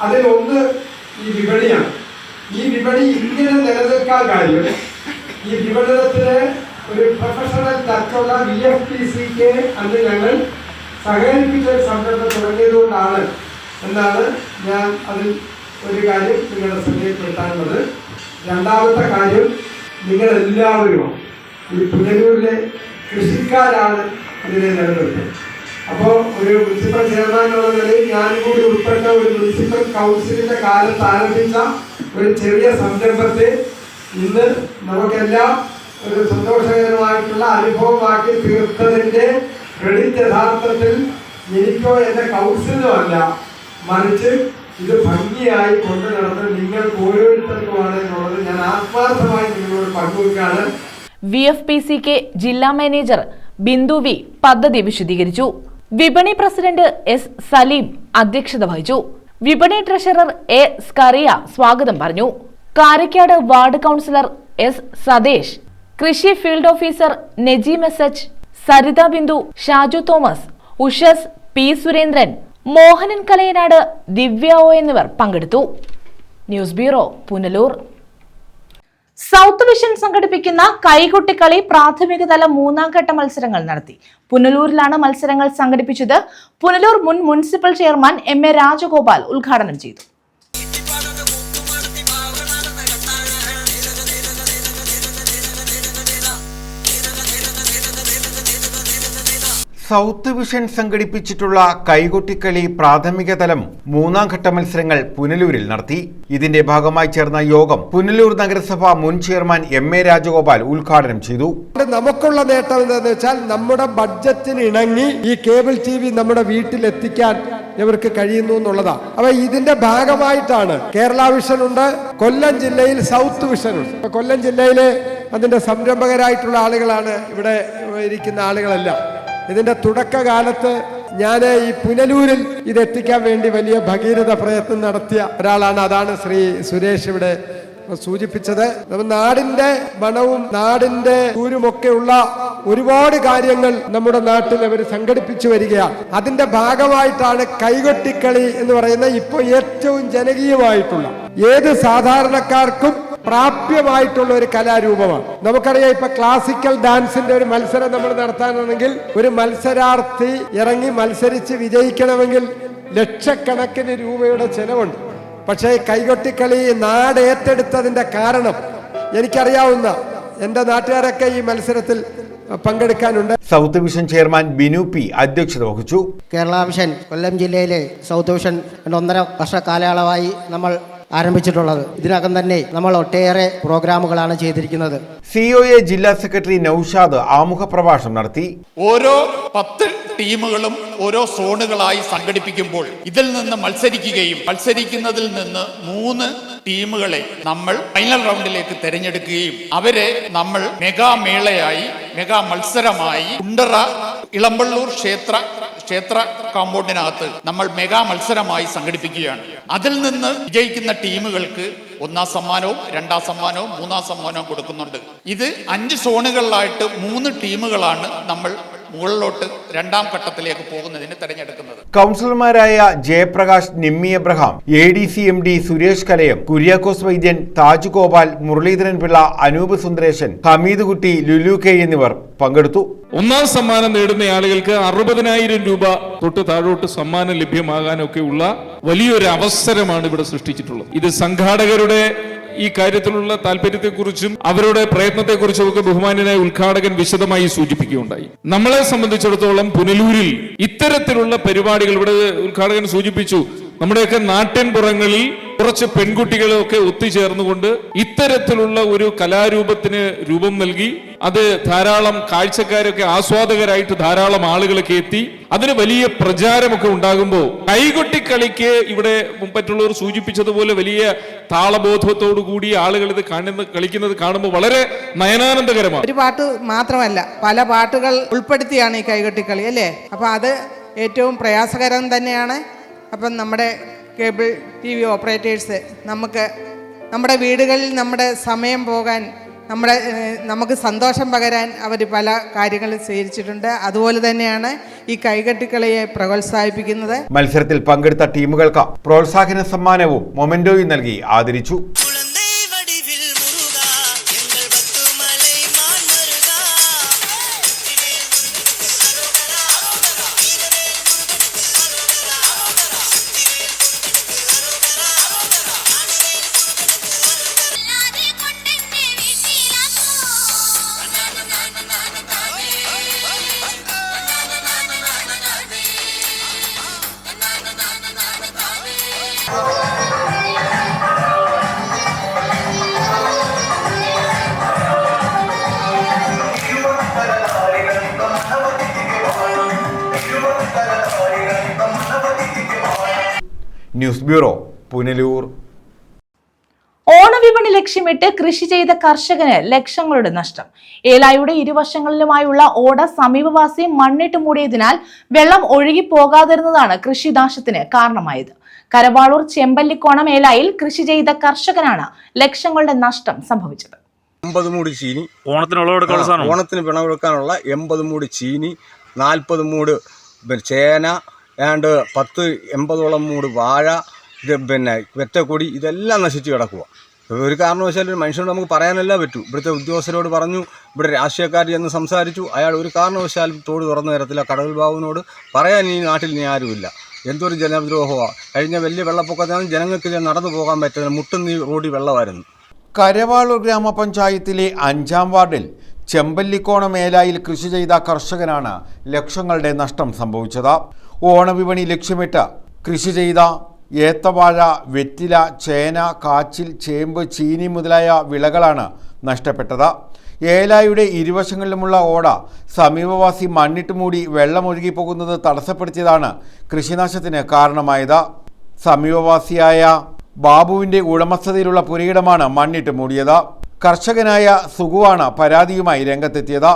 അതിലൊന്ന് ഈ വിപണിയാണ്. ഈ വിപണി ഇങ്ങനെ നിലനിൽക്കാൻ കാര്യം ഈ വിപണനത്തിന് ഒരു പ്രൊഫഷണൽ ടച്ചുള്ള VFPCK അന്ന് ഞങ്ങൾ സഹകരിപ്പിച്ച സംരംഭം തുടങ്ങിയതുകൊണ്ടാണ് എന്നാണ് ഞാൻ അതിൽ ഒരു കാര്യം നിങ്ങളുടെ ശ്രദ്ധയിൽപ്പെടുത്താനുള്ളത്. രണ്ടാമത്തെ കാര്യം, നിങ്ങളെല്ലാവരും ഈ പുനലൂരിലെ കൃഷിക്കാരാണ് ഇതിനെ നിലനിർത്തുന്നത്. അപ്പോൾ ഒരു മുനിസിപ്പൽ ചെയർമാൻ എന്നുള്ള നിലയിൽ ഞാനും കൂടി ഉൾപ്പെട്ട ഒരു മുനിസിപ്പൽ കൗൺസിലിന്റെ കാലത്ത് ആരംഭിച്ച ഒരു ചെറിയ സംരംഭത്തെ ഇന്ന് നമുക്കെല്ലാം ഒരു സന്തോഷകരമായിട്ടുള്ള അനുഭവമാക്കി തീർത്തതിന്റെ ക്രെഡിറ്റ് യഥാർത്ഥത്തിൽ എനിക്കോ എന്റെ കൗൺസിലോ അല്ല, മറിച്ച് ഇത് ഭംഗിയായി കൊണ്ടു നടന്ന് നിങ്ങൾക്ക് ഓരോരുത്തർക്കുമാണ് എന്നുള്ളത് ഞാൻ ആത്മാർത്ഥമായി നിങ്ങളോട് പങ്കുവെക്കാണ്. VFPCK ജില്ലാ മാനേജർ ബിന്ദു V പദ്ധതി വിശദീകരിച്ചു. വിപണി പ്രസിഡന്റ് S സലീം അധ്യക്ഷത വഹിച്ചു. വിപണി ട്രഷറർ A സ്കറിയ സ്വാഗതം പറഞ്ഞു. Karakkad ward councillor S Sathesh, കൃഷി field officer Najeem SH, Saritha Bindu, Shaju Thomas, Ushas, P Surendran, Mohanan Kalayanad, Divya O എന്നിവർ പങ്കെടുത്തു. News bureau, Punalur. South Vision സംഘടിപ്പിക്കുന്ന കൈകൊട്ടിക്കളി പ്രാഥമിക തല 3ാം ഘട്ട മത്സരങ്ങൾ നടത്തി. പുനലൂരിലാണ് മത്സരങ്ങൾ സംഘടിപ്പിച്ചത്. പുനലൂർ മുൻ മുനിസിപ്പൽ ചെയർമാൻ MA രാജഗോപാൽ ഉദ്ഘാടനം ചെയ്തു. സൗത്ത് വിഷൻ സംഘടിപ്പിച്ചിട്ടുള്ള കൈകൊട്ടിക്കളി പ്രാഥമിക തലം 3ാം ഘട്ട മത്സരങ്ങൾ പുനലൂരിൽ നടത്തി. ഇതിന്റെ ഭാഗമായി ചേർന്ന യോഗം പുനലൂർ നഗരസഭ മുൻ ചെയർമാൻ എം.എ. രാജഗോപാൽ ഉദ്ഘാടനം ചെയ്തു. നമുക്കുള്ള നേട്ടം എന്താണെന്ന് വെച്ചാൽ നമ്മുടെ ബഡ്ജറ്റിന് ഇണങ്ങി ഈ കേബിൾ TV നമ്മുടെ വീട്ടിൽ എത്തിക്കാൻ ഇവർക്ക് കഴിയുന്നു എന്നുള്ളതാണ്. അപ്പൊ ഇതിന്റെ ഭാഗമായിട്ടാണ് കേരള വിഷൻ ഉണ്ട്, കൊല്ലം ജില്ലയിൽ സൗത്ത് വിഷൻ ഉണ്ട്. കൊല്ലം ജില്ലയിലെ അതിന്റെ സംരംഭകരായിട്ടുള്ള ആളുകളാണ് ഇവിടെ ഇരിക്കുന്ന ആളുകളെല്ലാം. ഇതിന്റെ തുടക്കകാലത്ത് ഞാൻ ഈ പുനലൂരിൽ ഇതെത്തിക്കാൻ വേണ്ടി വലിയ ഭഗീരഥ പ്രയത്നം നടത്തിയ ഒരാളാണ്. അതാണ് ശ്രീ സുരേഷ് ഇവിടെ സൂചിപ്പിച്ചത്. നാടിന്റെ മണവും നാടിന്റെ ൂരുമൊക്കെയുള്ള ഒരുപാട് കാര്യങ്ങൾ നമ്മുടെ നാട്ടിൽ അവർ സംഘടിപ്പിച്ചു വരികയാണ്. അതിന്റെ ഭാഗമായിട്ടാണ് കൈകൊട്ടിക്കളി എന്ന് പറയുന്ന ഇപ്പോൾ ഏറ്റവും ജനകീയമായിട്ടുള്ള ഏത് സാധാരണക്കാർക്കും പ്രാപ്യമായിട്ടുള്ള ഒരു കലാരൂപമാണ്. നമുക്കറിയാം, ഇപ്പൊ ക്ലാസിക്കൽ ഡാൻസിന്റെ ഒരു മത്സരം നമ്മൾ നടത്താനാണെങ്കിൽ ഒരു മത്സരാർത്ഥി ഇറങ്ങി മത്സരിച്ച് വിജയിക്കണമെങ്കിൽ ലക്ഷക്കണക്കിന് രൂപയുടെ ചെലവുണ്ട്. പക്ഷേ കൈകൊട്ടിക്കളി നാട് ഏറ്റെടുത്തതിന്റെ കാരണം എനിക്കറിയാവുന്ന എൻ്റെ നാട്ടുകാരൊക്കെ ഈ മത്സരത്തിൽ പങ്കെടുക്കാനുണ്ട്. South Vision chairman Binu P അധ്യക്ഷത വഹിച്ചു. കേരള വിഷൻ കൊല്ലം ജില്ലയിലെ സൗത്ത് വിഷൻ 1.5 വർഷ കാലയളവായി നമ്മൾ ആരംഭിച്ചിട്ടുള്ളത്. ഇതിനകം തന്നെ നമ്മൾ ഒട്ടേറെ പ്രോഗ്രാമുകളാണ് ചെയ്തിരിക്കുന്നത്. COA ജില്ലാ സെക്രട്ടറി നൌഷാദ് ആമുഖ പ്രഭാഷണം നടത്തി. ഓരോ 10 ടീമുകളും ഓരോ സോണുകളായി സംഘടിപ്പിക്കുമ്പോൾ ഇതിൽ നിന്ന് മത്സരിക്കുന്നതിൽ നിന്ന് 3 ടീമുകളെ നമ്മൾ ഫൈനൽ റൗണ്ടിലേക്ക് തിരഞ്ഞെടുക്കുകയും അവരെ നമ്മൾ മെഗാ മേളയായി മെഗാ മത്സരമായി കുണ്ടറ ഇളമ്പള്ളൂർ ക്ഷേത്ര കോമ്പൗണ്ടിനകത്ത് നമ്മൾ മെഗാ മത്സരമായി സംഘടിപ്പിക്കുകയാണ്. അതിൽ നിന്ന് വിജയിക്കുന്ന ടീമുകൾക്ക് 1ാം സമ്മാനവും 2ാം സമ്മാനവും 3ാം സമ്മാനവും കൊടുക്കുന്നുണ്ട്. ഇത് 5 സോണുകളിലായിട്ട് 3 ടീമുകളാണ് നമ്മൾ മുകളിലോട്ട് 2ാം ഘട്ടത്തിലേക്ക് പോകുന്നതിന് തെരഞ്ഞെടുക്കുന്നത്. കൗൺസിലർമാരായ Jayaprakash, Nimmi Abraham, ADC MD Suresh Kalayam, Kuriakose Vaidyan, Taj Gopal, Muraleedharan Pillai, Anoop Sundaresan, Hameed കുട്ടി, ലുലു കെ എന്നിവർ പങ്കെടുത്തു. 1ാം സമ്മാനം നേടുന്ന ആളുകൾക്ക് 60,000 രൂപ തൊട്ട് താഴോട്ട് സമ്മാനം ലഭ്യമാകാനൊക്കെ ഉള്ള വലിയൊരു അവസരമാണ് ഇവിടെ സൃഷ്ടിച്ചിട്ടുള്ളത്. ഇത് സംഘാടകരുടെ ഈ കാര്യത്തിലുള്ള താല്പര്യത്തെക്കുറിച്ചും അവരുടെ പ്രയത്നത്തെക്കുറിച്ചും ഒക്കെ ബഹുമാന്യനായ ഉദ്ഘാടകൻ വിശദമായി സൂചിപ്പിക്കുകയുണ്ടായി. നമ്മളെ സംബന്ധിച്ചിടത്തോളം പുനലൂരിൽ ഇത്തരത്തിലുള്ള പരിപാടികൾ ഇവിടെ ഉദ്ഘാടകൻ സൂചിപ്പിച്ചു. നമ്മുടെയൊക്കെ നാട്ടിൻപുറങ്ങളിൽ കുറച്ച് പെൺകുട്ടികളൊക്കെ ഒത്തുചേർന്നുകൊണ്ട് ഇത്തരത്തിലുള്ള ഒരു കലാരൂപത്തിന് രൂപം നൽകി അത് ധാരാളം കാഴ്ചക്കാരൊക്കെ ആസ്വാദകരായിട്ട് ധാരാളം ആളുകളൊക്കെ എത്തി അതിന് വലിയ പ്രചാരമൊക്കെ ഉണ്ടാകുമ്പോൾ കൈകൊട്ടിക്കളിക്ക് ഇവിടെ മറ്റുള്ളവർ സൂചിപ്പിച്ചതുപോലെ വലിയ താളബോധത്തോടു കൂടി ആളുകൾ ഇത് കളിക്കുന്നത് കാണുമ്പോൾ വളരെ നയനാനന്ദകരമാണ്. ഒരു പാട്ട് മാത്രമല്ല, പല പാട്ടുകൾ ഉൾപ്പെടുത്തിയാണ് ഈ കൈകൊട്ടിക്കളി അല്ലേ. അപ്പൊ അത് ഏറ്റവും പ്രയാസകരം തന്നെയാണ്. അപ്പം നമ്മുടെ കേബിൾ TV ഓപ്പറേറ്റേഴ്സ് നമ്മുടെ വീടുകളിൽ നമ്മുടെ സമയം പോകാൻ നമുക്ക് സന്തോഷം പകരാൻ അവർ പല കാര്യങ്ങളും സ്വീകരിച്ചിട്ടുണ്ട്. അതുപോലെ തന്നെയാണ് ഈ കൈകൊട്ടിക്കളിയെ പ്രോത്സാഹിപ്പിക്കുന്നത്. മത്സരത്തിൽ പങ്കെടുത്ത ടീമുകൾക്ക് പ്രോത്സാഹന സമ്മാനവും മൊമെന്റോയും നൽകി ആദരിച്ചു. News bureau, Punalur. ഓണവിപണി ലക്ഷ്യമിട്ട് കൃഷി ചെയ്ത കർഷകന് ലക്ഷങ്ങളുടെ നഷ്ടം. ഏലായുടെ ഇരുവശങ്ങളിലുമായുള്ള ഓട സമീപവാസി മണ്ണിട്ട് മൂടിയതിനാൽ വെള്ളം ഒഴുകി പോകാതിരുന്നതാണ് കൃഷിനാശത്തിന് കാരണമായത്. കരവാളൂർ ചെമ്പല്ലിക്കോണം ഏലായിൽ കൃഷി ചെയ്ത കർഷകനാണ് ലക്ഷങ്ങളുടെ നഷ്ടം സംഭവിച്ചത്. 50 മൂട് ചീനി ഓണത്തിന് വിളവെടുക്കാനുള്ള 80 മൂട് ചീനി, 40 മൂട് ചേന, ഏതാണ്ട് 10-80ഓളം മൂട് വാഴ, വെറ്റക്കൊടി, ഇതെല്ലാം നശിച്ചു കിടക്കുക. ഒരു കാരണവശാലും ഒരു മനുഷ്യനോട് നമുക്ക് പറയാനല്ല പറ്റൂ. ഇവിടുത്തെ ഉദ്യോഗസ്ഥരോട് പറഞ്ഞു, ഇവിടെ രാഷ്ട്രീയക്കാർ എന്ന് സംസാരിച്ചു. അയാൾ ഒരു കാരണവശാലും തോട് തുറന്നു തരത്തില്ല. കടൽ ബാബുവിനോട് പറയാൻ ഈ നാട്ടിൽ ഇനി ആരുമില്ല. എന്തൊരു ജനദ്രോഹമാണ്. കഴിഞ്ഞ വലിയ വെള്ളപ്പൊക്കത്താണ് ജനങ്ങൾക്ക് നടന്നു പോകാൻ പറ്റുന്നത്. മുട്ടുന്നീ റോഡിൽ വെള്ളമായിരുന്നു. കരവാളൂർ ഗ്രാമപഞ്ചായത്തിലെ 5ാം വാർഡിൽ ചെമ്പല്ലിക്കോണ മേലായിൽ കൃഷി ചെയ്ത കർഷകനാണ് ലക്ഷങ്ങളുടെ നഷ്ടം സംഭവിച്ചത്. ഓണവിപണി ലക്ഷ്യമിട്ട് കൃഷി ചെയ്ത ഏത്തവാഴ, വെറ്റില, ചേന, കാച്ചിൽ, ചേമ്പ്, ചീനി മുതലായ വിളകളാണ് നഷ്ടപ്പെട്ടത്. ഏലായുടെ ഇരുവശങ്ങളിലുമുള്ള ഓട സമീപവാസി മണ്ണിട്ട് മൂടി വെള്ളമൊഴുകി പോകുന്നത് തടസ്സപ്പെടുത്തിയതാണ് കൃഷിനാശത്തിന് കാരണമായത്. സമീപവാസിയായ ബാബുവിന്റെ ഉടമസ്ഥതയിലുള്ള പുരയിടമാണ് മണ്ണിട്ട് മൂടിയത്. കർഷകനായ സുഗുവാണ് പരാതിയുമായി രംഗത്തെത്തിയത്.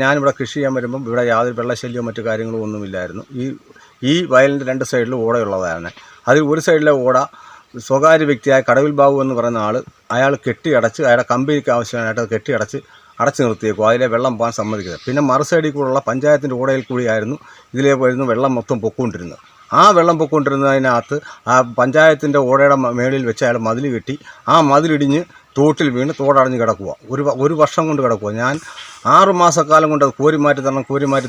ഞാനിവിടെ കൃഷി ചെയ്യാൻ വരുമ്പം ഇവിടെ യാതൊരു വെള്ളശല്യമോ മറ്റു കാര്യങ്ങളോ ഒന്നുമില്ലായിരുന്നു. ഈ വയലിൻ്റെ 2 സൈഡിലും ഓടയുള്ളതാണ്. അതിൽ ഒരു സൈഡിലെ ഓട സ്വകാര്യ വ്യക്തിയായ കടവിൽ ബാബു എന്ന് പറയുന്ന അയാൾ കെട്ടിയടച്ച് അയാളുടെ കമ്പനിക്ക് ആവശ്യമായിട്ട് അടച്ചു നിർത്തിയേക്കും. അതിലെ വെള്ളം പോകാൻ സമ്മതിക്കുന്നത്. പിന്നെ മറു സൈഡിൽ കൂടെയുള്ള പഞ്ചായത്തിൻ്റെ ഓടയിൽ കൂടിയായിരുന്നു ഇതിലേ പോയിരുന്നു വെള്ളം മൊത്തം പൊക്കൊണ്ടിരുന്നത്. ആ വെള്ളം പൊക്കൊണ്ടിരുന്നതിനകത്ത് ആ പഞ്ചായത്തിൻ്റെ ഓടയുടെ മേളിൽ വെച്ച് അയാൾ മതിൽ കെട്ടി ആ മതിലിടിഞ്ഞ് തോട്ടിൽ വീണ് തോടടഞ്ഞ് കിടക്കുക. ഒരു വർഷം കൊണ്ട് കിടക്കുക. ഞാൻ 6 മാസക്കാലം കൊണ്ട് അത് കോരി മാറ്റി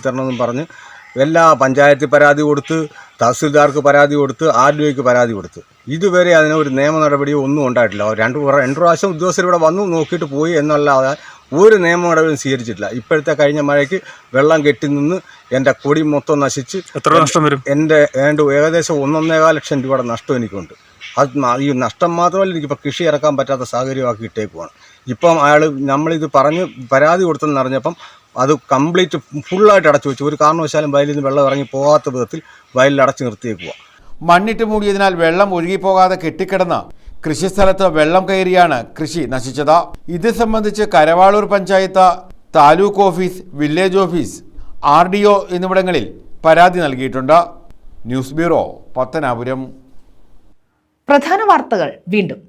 തരണം എന്നും പറഞ്ഞ് എല്ലാ പഞ്ചായത്തിൽ പരാതി കൊടുത്ത്, തഹസിൽദാർക്ക് പരാതി കൊടുത്ത്, RDOയ്ക്ക് പരാതി കൊടുത്ത്. ഇതുവരെ അതിന് ഒരു നിയമ നടപടിയോ ഒന്നും ഉണ്ടായിട്ടില്ല. 2 പ്രാവശ്യം ഉദ്യോഗസ്ഥർ ഇവിടെ വന്നു നോക്കിയിട്ട് പോയി എന്നല്ലാതെ ഒരു നിയമ നടപടിയും സ്വീകരിച്ചിട്ടില്ല. ഇപ്പോഴത്തെ കഴിഞ്ഞ മഴയ്ക്ക് വെള്ളം കെട്ടി നിന്ന് എൻ്റെ കൊടി മൊത്തം നശിച്ച് എത്ര നഷ്ടം വരും? എൻ്റെ ഏകദേശം 1.25 ലക്ഷം രൂപയുടെ നഷ്ടം എനിക്കുണ്ട്. ഈ നഷ്ടം മാത്രമല്ല, എനിക്കിപ്പോൾ കൃഷി ഇറക്കാൻ പറ്റാത്ത സാഹചര്യമാക്കി ഇട്ടേക്കുവാണ്. ഇപ്പം നമ്മളിത് പറഞ്ഞ് പരാതി കൊടുത്തെന്ന് അറിഞ്ഞപ്പം അത് കംപ്ലീറ്റ് ഫുള്ളായിട്ട് അടച്ചു വെച്ചു. ഒരു കാരണവശാലും വയലിൽ നിന്ന് വെള്ളം ഇറങ്ങി പോകാത്ത വിധത്തിൽ വയലിൽ അടച്ചു നിർത്തിയേക്കുക. മണ്ണിട്ട് മൂടിയതിനാൽ വെള്ളം ഒഴുകിപ്പോകാതെ കെട്ടിക്കിടന്ന കൃഷിസ്ഥലത്ത് വെള്ളം കയറിയാണ് കൃഷി നശിച്ചത്. ഇത് സംബന്ധിച്ച് Karavaloor panchayat, taluk office, village office, RDO എന്നിവിടങ്ങളിൽ പരാതി നൽകിയിട്ടുണ്ട്. News bureau, Pathanapuram. പ്രധാന വാർത്തകൾ വീണ്ടും.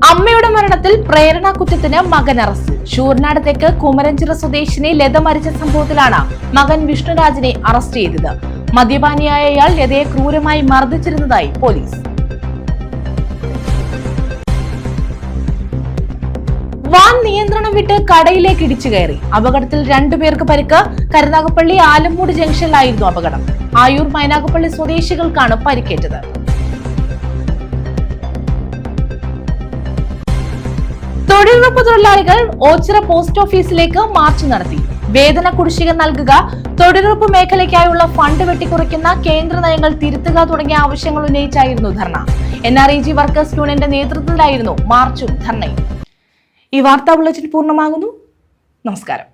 അമ്മയുടെ മരണത്തിൽ പ്രേരണാകുറ്റത്തിന് മകൻ അറസ്റ്റ്. ശൂർനാട് തെക്ക് കുമരഞ്ചിറ സ്വദേശിനി ലത മരിച്ച സംഭവത്തിലാണ് മകൻ വിഷ്ണുരാജിനെ അറസ്റ്റ് ചെയ്തത്. മദ്യപാനിയായ ഇയാൾ ലതയെ ക്രൂരമായി മർദ്ദിച്ചിരുന്നതായി പോലീസ്. വാൻ നിയന്ത്രണം വിട്ട് കടയിലേക്ക് ഇടിച്ചു കയറി. അപകടത്തിൽ 2 പേർക്ക് പരിക്ക്. കരുനാഗപ്പള്ളി ആലമ്മൂട് ജംഗ്ഷനിലായിരുന്നു അപകടം. ആയൂർ മൈനാഗപ്പള്ളി സ്വദേശികൾക്കാണ് പരിക്കേറ്റത്. തൊഴിലുറപ്പ് തൊഴിലാളികൾ ഓച്ചിറ പോസ്റ്റ് ഓഫീസിലേക്ക് മാർച്ച് നടത്തി. വേതന കുടിശ്ശിക നൽകുക, തൊഴിലുറപ്പ് മേഖലയ്ക്കായുള്ള ഫണ്ട് വെട്ടിക്കുറയ്ക്കുന്ന കേന്ദ്ര നയങ്ങൾ തിരുത്തുക തുടങ്ങിയ ആവശ്യങ്ങൾ ഉന്നയിച്ചായിരുന്നു ധർണ. NREG വർക്കേഴ്സ് യൂണിയന്റെ നേതൃത്വത്തിലായിരുന്നു മാർച്ചും ധർണയും. ഈ വാർത്താ ബുള്ളറ്റിൻ പൂർണ്ണമാകുന്നു. നമസ്കാരം.